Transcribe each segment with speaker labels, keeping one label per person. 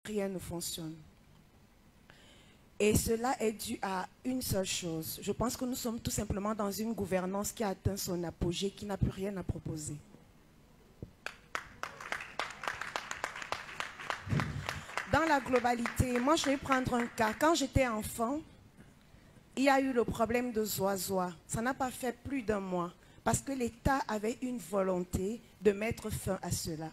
Speaker 1: rien ne fonctionne. Et cela est dû à une seule chose. Je pense que nous sommes tout simplement dans une gouvernance qui a atteint son apogée, qui n'a plus rien à proposer. Dans la globalité, moi je vais prendre un cas. Quand j'étais enfant, il y a eu le problème de Zoazoa. Ça n'a pas fait plus d'un mois parce que l'État avait une volonté de mettre fin à cela.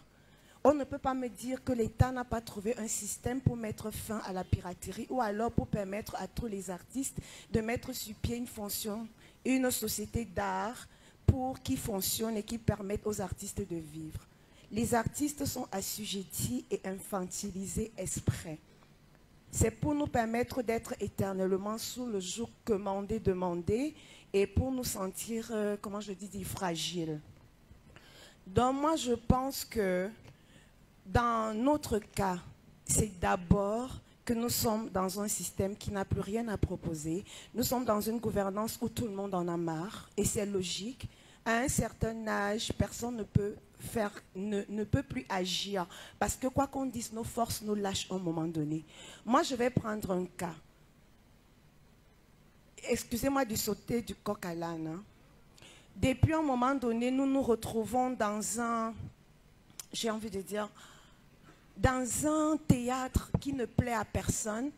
Speaker 1: On ne peut pas me dire que l'État n'a pas trouvé un système pour mettre fin à la piraterie ou alors pour permettre à tous les artistes de mettre sur pied une fonction, une société d'art pour qui fonctionne et qui permette aux artistes de vivre. Les artistes sont assujettis et infantilisés exprès. C'est pour nous permettre d'être éternellement sous le joug demandé et pour nous sentir, comment je dis, fragiles. Donc moi je pense que dans notre cas, c'est d'abord que nous sommes dans un système qui n'a plus rien à proposer. Nous sommes dans une gouvernance où tout le monde en a marre et c'est logique. À un certain âge, personne ne peut plus agir parce que quoi qu'on dise, nos forces nous lâchent à un moment donné. Moi, je vais prendre un cas. Excusez-moi de sauter du coq à l'âne. Hein. Depuis un moment donné, nous nous retrouvons dans un, j'ai envie de dire, dans un théâtre qui ne plaît à personne,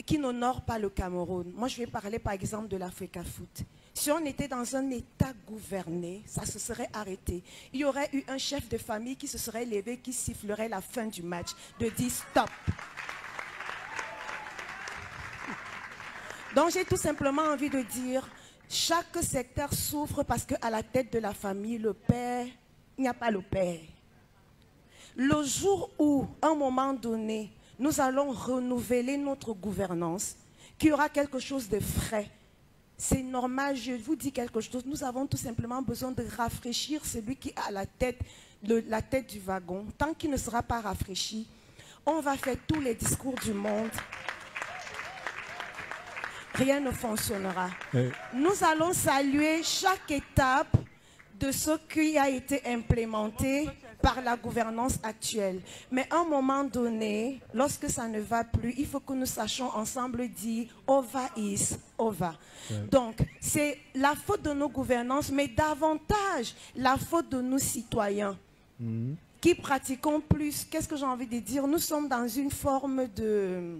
Speaker 1: qui n'honore pas le Cameroun. Moi, je vais parler par exemple de l'Africa Foot. Si on était dans un État gouverné, ça se serait arrêté. Il y aurait eu un chef de famille qui se serait levé, qui sifflerait la fin du match, de dire stop. Donc j'ai tout simplement envie de dire, chaque secteur souffre parce qu'à la tête de la famille, le père, il n'y a pas le père. Le jour où, à un moment donné, nous allons renouveler notre gouvernance, qu'il y aura quelque chose de frais, c'est normal, je vous dis quelque chose, nous avons tout simplement besoin de rafraîchir celui qui a la tête du wagon. Tant qu'il ne sera pas rafraîchi, on va faire tous les discours du monde. Rien ne fonctionnera. Nous allons saluer chaque étape de ce qui a été implémenté par la gouvernance actuelle. Mais à un moment donné, lorsque ça ne va plus, il faut que nous sachions ensemble dire « over is over ». Donc, c'est la faute de nos gouvernances, mais davantage la faute de nous citoyens qui pratiquons plus. Qu'est-ce que j'ai envie de dire? Nous sommes dans une forme de...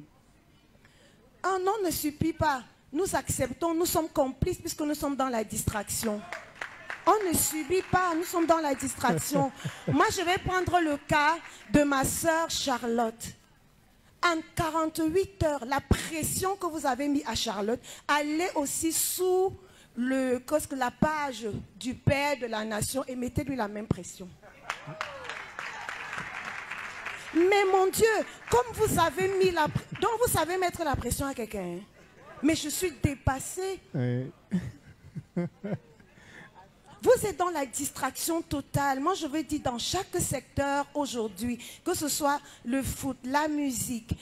Speaker 1: Un non ne suffit pas. Nous acceptons, nous sommes complices puisque nous sommes dans la distraction. On ne subit pas, nous sommes dans la distraction. Moi, je vais prendre le cas de ma sœur Charlotte. En 48 heures, la pression que vous avez mise à Charlotte allait aussi sous la page du père de la nation et mettez-lui la même pression. Mais mon Dieu, comme vous avez mis la pression, donc vous savez mettre la pression à quelqu'un. Hein? Mais je suis dépassée. Oui. Vous êtes dans la distraction totale. Moi, je veux dire, dans chaque secteur aujourd'hui, que ce soit le foot, la musique,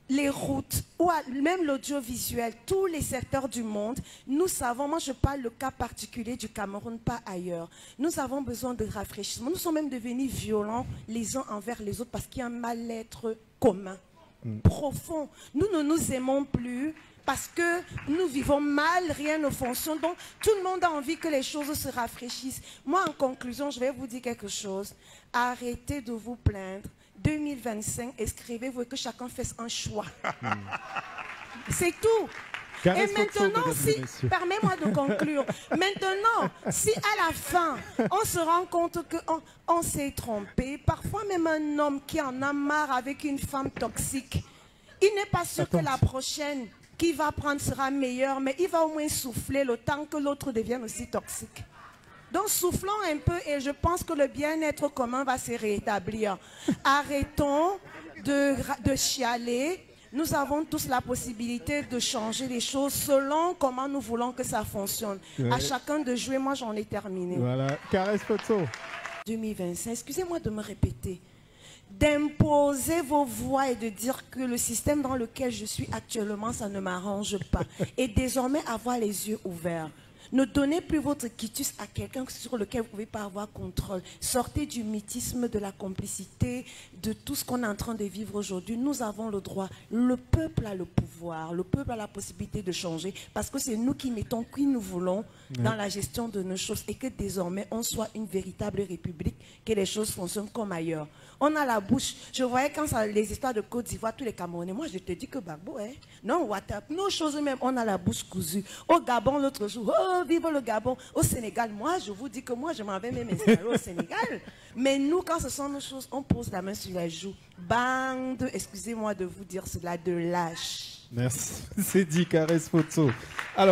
Speaker 1: les routes, ou même l'audiovisuel, tous les secteurs du monde, nous savons, moi je parle le cas particulier du Cameroun, pas ailleurs. Nous avons besoin de rafraîchissement. Nous sommes même devenus violents les uns envers les autres parce qu'il y a un mal-être commun, profond. Nous ne nous aimons plus. Parce que nous vivons mal, rien ne fonctionne. Donc, tout le monde a envie que les choses se rafraîchissent. Moi, en conclusion, je vais vous dire quelque chose. Arrêtez de vous plaindre. 2025, inscrivez-vous et que chacun fasse un choix. C'est tout. Et maintenant, si, permets-moi de conclure. Maintenant, si à la fin, on se rend compte qu'on s'est trompé, parfois même un homme qui en a marre avec une femme toxique, il n'est pas sûr que la prochaine qui va prendre sera meilleur, mais il va au moins souffler le temps que l'autre devienne aussi toxique. Donc soufflons un peu et je pense que le bien-être commun va se rétablir. Arrêtons de chialer. Nous avons tous la possibilité de changer les choses selon comment nous voulons que ça fonctionne. Ouais. À chacun de jouer, moi j'en ai terminé.
Speaker 2: Voilà, Caresse Photo.
Speaker 1: 2025, excusez-moi de me répéter. D'imposer vos voix et de dire que le système dans lequel je suis actuellement, ça ne m'arrange pas. Et désormais avoir les yeux ouverts. Ne donnez plus votre quitus à quelqu'un sur lequel vous ne pouvez pas avoir contrôle. Sortez du mythisme, de la complicité, de tout ce qu'on est en train de vivre aujourd'hui. Nous avons le droit. Le peuple a le pouvoir. Le peuple a la possibilité de changer parce que c'est nous qui mettons qui nous voulons dans la gestion de nos choses et que désormais on soit une véritable république, que les choses fonctionnent comme ailleurs. On a la bouche. Je voyais quand ça, les histoires de Côte d'Ivoire, tous les Camerounais, moi je te dis que Gbagbo, non, WhatsApp, nos choses même, on a la bouche cousue. Au Gabon l'autre jour, oh, vive le Gabon. Au Sénégal, moi je vous dis que moi je m'en vais même installer au Sénégal. Mais nous, quand ce sont nos choses, on pose la main sur la joue. Bande, excusez-moi de vous dire cela, de lâche.
Speaker 2: Merci. C'est dit, Caresse Photo. Alors,